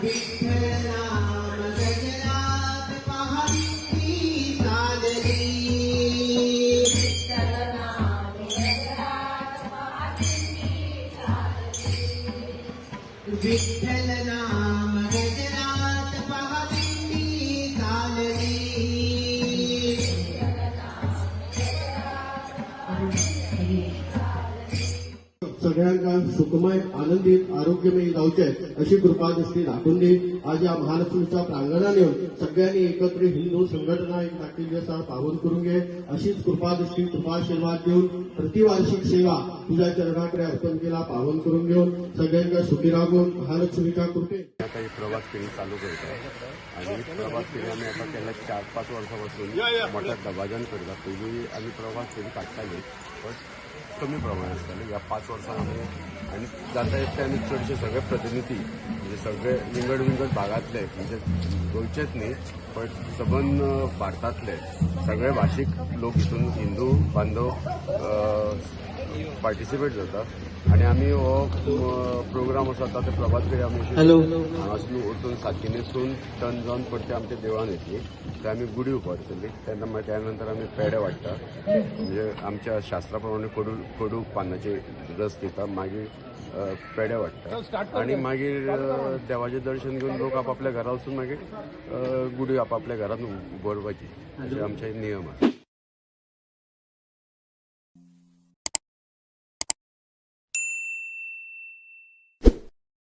विठ्ठल नाम गजरात पहाडी चालली विठ्ठल नाम गजरात पहाडी चालली विठ्ठल नाम गजरात पहाडी चालली सगळ्यांना सुखमय आनंदित आरोग्यमयी जावचे अशी कृपादृष्टी दाखवून दी। आज या महालक्ष्मीच्या प्रांगणात येऊन सगळ्यांनी एकत्र हिंदू संघटना एक नाट्य दिवसा पावन करून घे अशीच कृपादृष्टी कृपाशीर्वाद देऊन प्रतिवार्षिक सेवा तुझ्या चरणाकडे अर्पण केला पावन करून घेऊन सगळ्यांना सुखी राहून महालक्ष्मीच्या कृपे आता ही प्रभात फेरी चालू करता आणि प्रभात फेरी आम्ही आता केल्या 4-5 वर्षापासून मोठ्या दबाजान करता। पहिली आम्ही प्रभात फेरी काडटाली पण कमी प्रमाणात आसताली। या 5 वर्सांत आमी आनी जाता येता आमी चडशे सगळे प्रतिनिधी म्हणजे सगळे विंगड भागातले म्हणजे गोंयचेच न्ही पण सबंद भारतातले सगळे भाशीक लोक हितून हिंदू बांधव पार्टिसिपेट जाता आणि आम्ही हो प्रोग्राम असो ते प्रभात फेरी आमी हांगासून वचून सातिनेसून टर्न जावन परते आमच्या देवळान येतली थंय आमी गुडी उबारतली त्यानंतर आमी पेडे वाडटा म्हणजे आमच्या शास्त्रा प्रमाणे कडू पानाचे रस दिता मागीर पेडे वाडटा आणि मागीर देवाचें दर्शन घेवन लोक आपापल्या घरा वचून मागीर गुडी आपापल्या घरांत उबारपाची अशें आमचे नियम आसा।